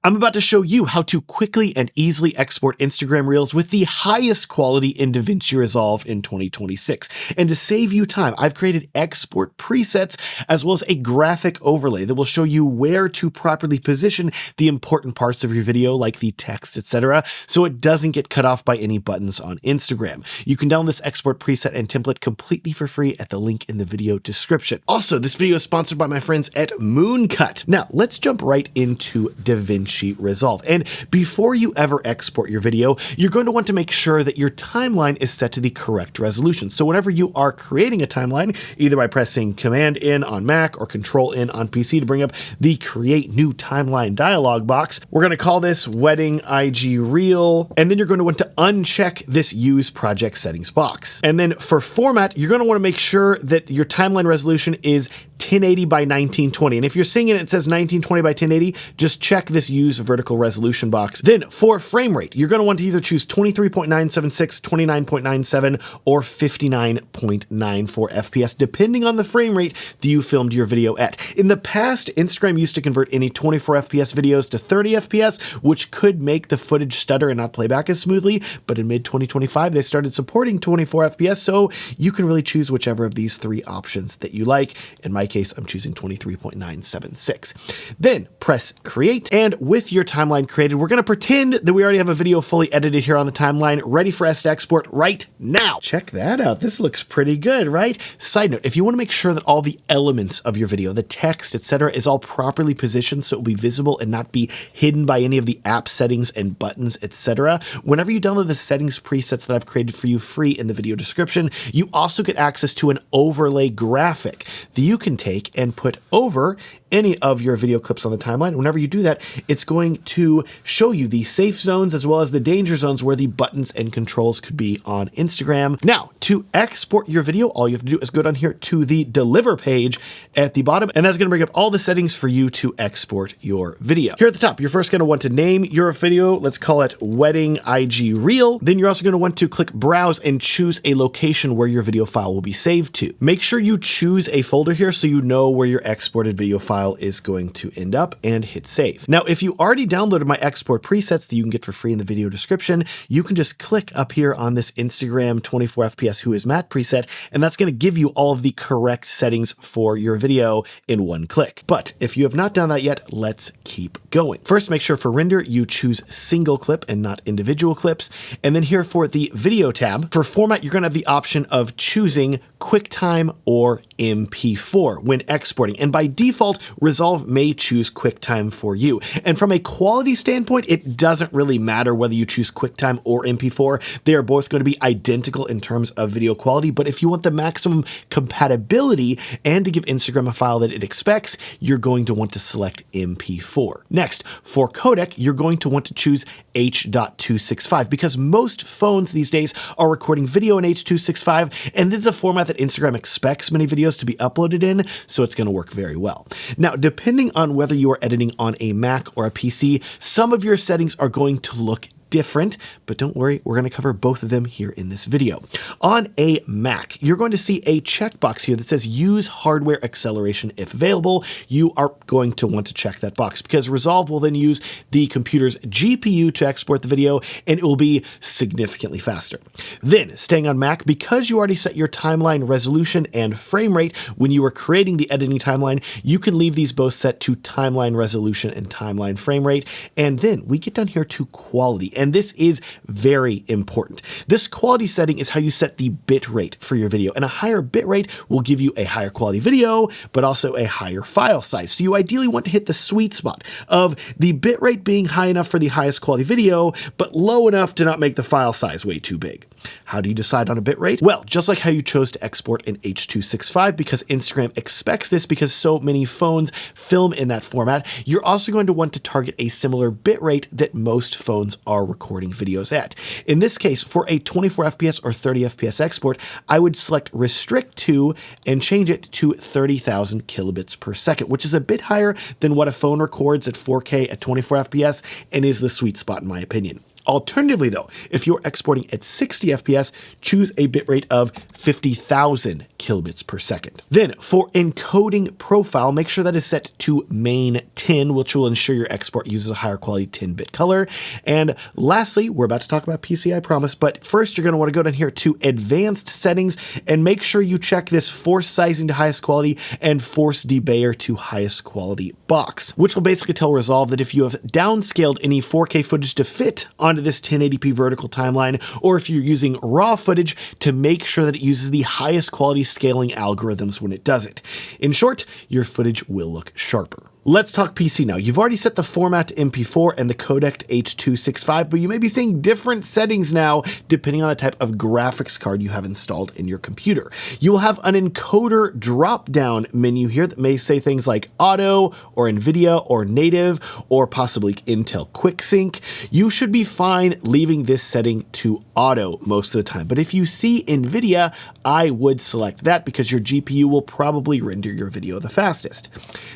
I'm about to show you how to quickly and easily export Instagram Reels with the highest quality in DaVinci Resolve in 2026. And to save you time, I've created export presets as well as a graphic overlay that will show you where to properly position the important parts of your video like the text, etc., so it doesn't get cut off by any buttons on Instagram. You can download this export preset and template completely for free at the link in the video description. Also, this video is sponsored by my friends at Mooncut. Now, let's jump right into DaVinci Resolve. And before you ever export your video, you're going to want to make sure that your timeline is set to the correct resolution. So whenever you are creating a timeline, either by pressing Command in on Mac or Control in on PC to bring up the Create New Timeline dialog box, we're going to call this Wedding IG Reel. And then you're going to want to uncheck this Use Project Settings box. And then for format, you're going to want to make sure that your timeline resolution is 1080 by 1920. And if you're seeing it says 1920 by 1080, just check this Use Vertical Resolution box. Then for frame rate, you're going to want to either choose 23.976, 29.97, or 59.94 FPS, depending on the frame rate that you filmed your video at. In the past, Instagram used to convert any 24 FPS videos to 30 FPS, which could make the footage stutter and not play back as smoothly. But in mid-2025, they started supporting 24 FPS, so you can really choose whichever of these three options that you like. In my case, I'm choosing 23.976. Then press Create, and with your timeline created, we're going to pretend that we already have a video fully edited here on the timeline, ready for us to export right now. Check that out. This looks pretty good, right? Side note, if you want to make sure that all the elements of your video, the text, etc., is all properly positioned so it will be visible and not be hidden by any of the app settings and buttons, etc., whenever you download the settings presets that I've created for you free in the video description, you also get access to an overlay graphic that you can take and put over any of your video clips on the timeline. Whenever you do that, it's going to show you the safe zones as well as the danger zones where the buttons and controls could be on Instagram. Now, to export your video, all you have to do is go down here to the Deliver page at the bottom, and that's going to bring up all the settings for you to export your video. Here at the top, you're first going to want to name your video. Let's call it Wedding IG Reel. Then you're also going to want to click Browse and choose a location where your video file will be saved to. Make sure you choose a folder here so you know where your exported video file is going to end up, and hit save. Now, if you already downloaded my export presets that you can get for free in the video description, you can just click up here on this Instagram 24 FPS Who Is Matt preset, and that's going to give you all of the correct settings for your video in one click. But if you have not done that yet, let's keep going. First, make sure for render, you choose single clip and not individual clips. And then here for the video tab, for format, you're going to have the option of choosing QuickTime or MP4 when exporting. And by default, Resolve may choose QuickTime for you. And from a quality standpoint, it doesn't really matter whether you choose QuickTime or MP4. They are both going to be identical in terms of video quality. But if you want the maximum compatibility and to give Instagram a file that it expects, you're going to want to select MP4. Next, for codec, you're going to want to choose H.265 because most phones these days are recording video in H.265, and this is a format that Instagram expects many videos to be uploaded in, so it's going to work very well. Now, depending on whether you are editing on a Mac or a PC, some of your settings are going to look different, but don't worry, we're going to cover both of them here in this video. On a Mac, you're going to see a checkbox here that says use hardware acceleration if available. You are going to want to check that box because Resolve will then use the computer's GPU to export the video, and it will be significantly faster. Then, staying on Mac, because you already set your timeline resolution and frame rate when you were creating the editing timeline, you can leave these both set to timeline resolution and timeline frame rate. And then we get down here to quality. And this is very important. This quality setting is how you set the bit rate for your video. And a higher bit rate will give you a higher quality video, but also a higher file size. So you ideally want to hit the sweet spot of the bit rate being high enough for the highest quality video, but low enough to not make the file size way too big. How do you decide on a bit rate? Well, just like how you chose to export in H.265 because Instagram expects this because so many phones film in that format, you're also going to want to target a similar bit rate that most phones are recording videos at. In this case, for a 24 FPS or 30 FPS export, I would select Restrict to and change it to 30,000 kilobits per second, which is a bit higher than what a phone records at 4K at 24 FPS and is the sweet spot in my opinion. Alternatively though, if you're exporting at 60 FPS, choose a bitrate of 50,000 kilobits per second. Then for encoding profile, make sure that is set to main 10, which will ensure your export uses a higher quality 10-bit color. And lastly, we're about to talk about PC, I promise, but first you're going to want to go down here to advanced settings and make sure you check this force sizing to highest quality and force debayer to highest quality box, which will basically tell Resolve that if you have downscaled any 4K footage to fit onto this 1080p vertical timeline, or if you're using raw footage, to make sure that it uses the highest quality scaling algorithms when it does it. In short, your footage will look sharper. Let's talk PC now. You've already set the format to MP4 and the codec to H.265, but you may be seeing different settings now depending on the type of graphics card you have installed in your computer. You will have an encoder drop-down menu here that may say things like auto or NVIDIA or native or possibly Intel QuickSync. You should be fine leaving this setting to auto most of the time, but if you see NVIDIA, I would select that because your GPU will probably render your video the fastest.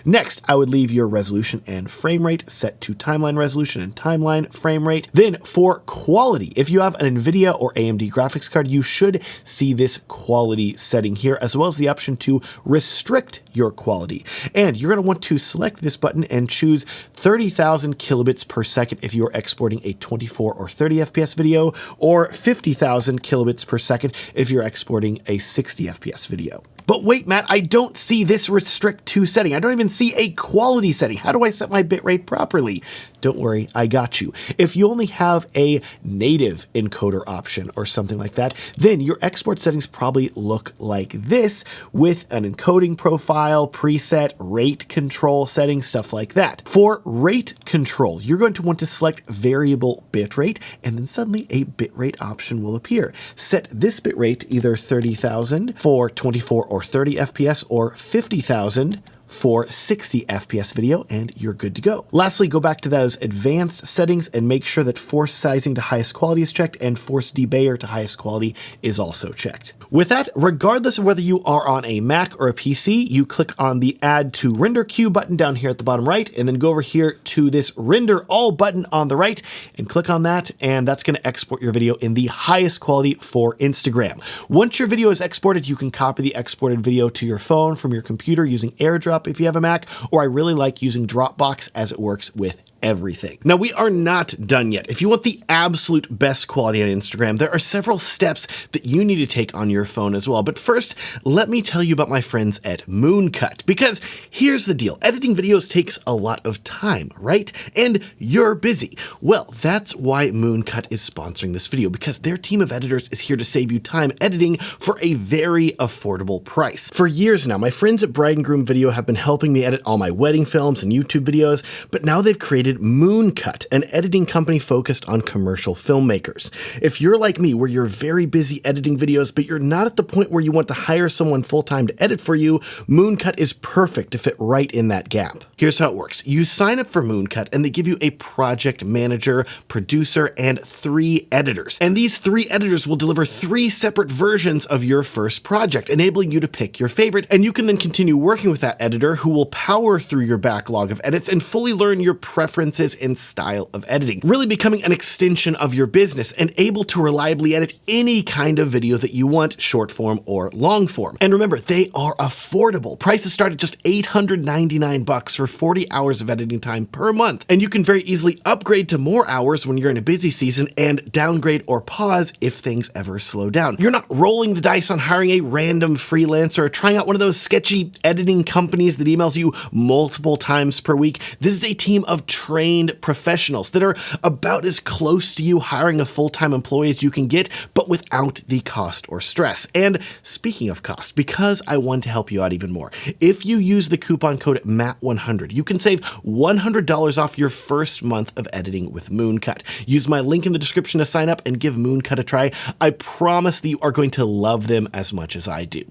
Next, I would leave your resolution and frame rate set to timeline resolution and timeline frame rate. Then for quality, if you have an NVIDIA or AMD graphics card, you should see this quality setting here, as well as the option to restrict your quality. And you're going to want to select this button and choose 30,000 kilobits per second if you're exporting a 24 or 30 FPS video, or 50,000 kilobits per second if you're exporting a 60 FPS video. But wait, Matt, I don't see this restrict to setting. I don't even see a quality setting. How do I set my bitrate properly? Don't worry, I got you. If you only have a native encoder option or something like that, then your export settings probably look like this, with an encoding profile, preset, rate control settings, stuff like that. For rate control, you're going to want to select variable bitrate, and then suddenly a bitrate option will appear. Set this bitrate either 30,000 for 24 or 30 FPS or 50,000 for 60 FPS video, and you're good to go. Lastly, go back to those advanced settings and make sure that force sizing to highest quality is checked and force debayer to highest quality is also checked. With that, regardless of whether you are on a Mac or a PC, you click on the Add to Render Queue button down here at the bottom right, and then go over here to this Render All button on the right and click on that, and that's going to export your video in the highest quality for Instagram. Once your video is exported, you can copy the exported video to your phone from your computer using AirDrop if you have a Mac, or I really like using Dropbox as it works with everything. Now, we are not done yet. If you want the absolute best quality on Instagram, there are several steps that you need to take on your phone as well. But first, let me tell you about my friends at Mooncut, because here's the deal. Editing videos takes a lot of time, right? And you're busy. Well, that's why Mooncut is sponsoring this video, because their team of editors is here to save you time editing for a very affordable price. For years now, my friends at Bride and Groom Video have been helping me edit all my wedding films and YouTube videos, but now they've created Mooncut, an editing company focused on commercial filmmakers. If you're like me, where you're very busy editing videos, but you're not at the point where you want to hire someone full-time to edit for you, Mooncut is perfect to fit right in that gap. Here's how it works. You sign up for Mooncut and they give you a project manager, producer, and 3 editors. And these 3 editors will deliver 3 separate versions of your first project, enabling you to pick your favorite, and you can then continue working with that editor, who will power through your backlog of edits and fully learn your preferences and style of editing, really becoming an extension of your business and able to reliably edit any kind of video that you want, short form or long form. And remember, they are affordable. Prices start at just $899 for 40 hours of editing time per month. And you can very easily upgrade to more hours when you're in a busy season and downgrade or pause if things ever slow down. You're not rolling the dice on hiring a random freelancer or trying out one of those sketchy editing companies that emails you multiple times per week. This is a team of trained professionals that are about as close to you hiring a full-time employee as you can get, but without the cost or stress. And speaking of cost, because I want to help you out even more, if you use the coupon code MATT100, you can save $100 off your first month of editing with Mooncut. Use my link in the description to sign up and give Mooncut a try. I promise that you are going to love them as much as I do.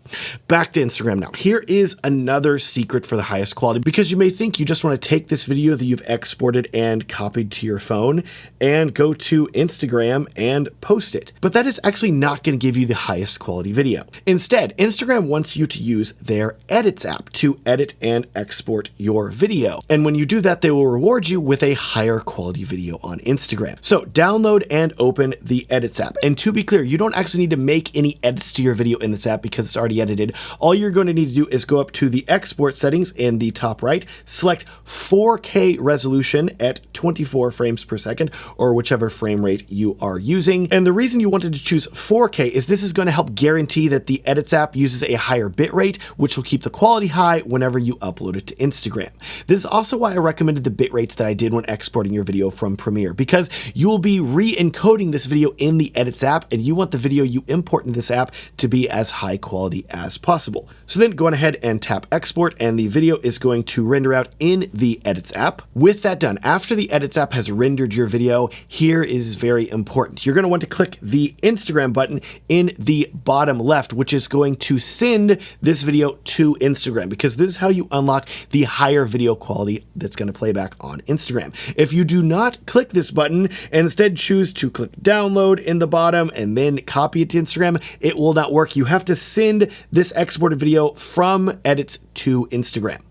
Back to Instagram now. Here is another secret for the highest quality, because you may think you just want to take this video that you've exported exported and copied to your phone and go to Instagram and post it. But that is actually not going to give you the highest quality video. Instead, Instagram wants you to use their Edits app to edit and export your video. And when you do that, they will reward you with a higher quality video on Instagram. So download and open the Edits app. And to be clear, you don't actually need to make any edits to your video in this app because it's already edited. All you're going to need to do is go up to the export settings in the top right, select 4K resolution at 24 frames per second, or whichever frame rate you are using. And the reason you wanted to choose 4K is this is going to help guarantee that the Edits app uses a higher bitrate, which will keep the quality high whenever you upload it to Instagram. This is also why I recommended the bitrates that I did when exporting your video from Premiere, because you will be re-encoding this video in the Edits app, and you want the video you import in this app to be as high quality as possible. So then go on ahead and tap export, and the video is going to render out in the Edits app. With that done, after the Edits app has rendered your video, here is very important. You're going to want to click the Instagram button in the bottom left, which is going to send this video to Instagram, because this is how you unlock the higher video quality that's going to play back on Instagram. If you do not click this button and instead choose to click download in the bottom and then copy it to Instagram, it will not work. You have to send this exported video from Edits to Instagram.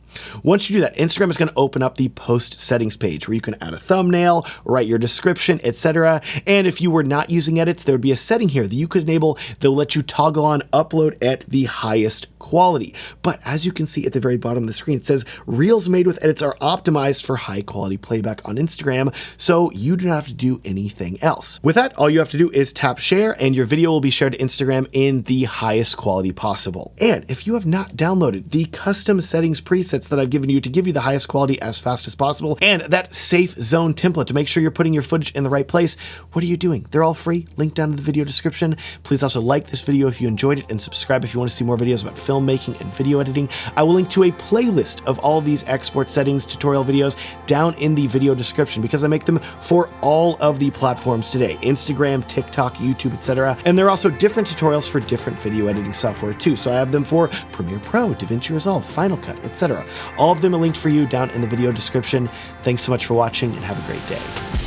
Once you do that, Instagram is going to open up the post settings page where you can add a thumbnail, write your description, etc. And if you were not using Edits, there would be a setting here that you could enable that will let you toggle on upload at the highest quality. But as you can see at the very bottom of the screen, it says Reels made with Edits are optimized for high quality playback on Instagram, so you do not have to do anything else. With that, all you have to do is tap share, and your video will be shared to Instagram in the highest quality possible. And if you have not downloaded the custom settings presets that I've given you to give you the highest quality as fast as possible, and that safe zone template to make sure you're putting your footage in the right place, what are you doing? They're all free. Link down in the video description. Please also like this video if you enjoyed it, and subscribe if you want to see more videos about filmmaking and video editing. I will link to a playlist of all of these export settings tutorial videos down in the video description, because I make them for all of the platforms today: Instagram, TikTok, YouTube, etc. And there are also different tutorials for different video editing software too. So I have them for Premiere Pro, DaVinci Resolve, Final Cut, etc. All of them are linked for you down in the video description. Thanks so much for watching, and have a great day.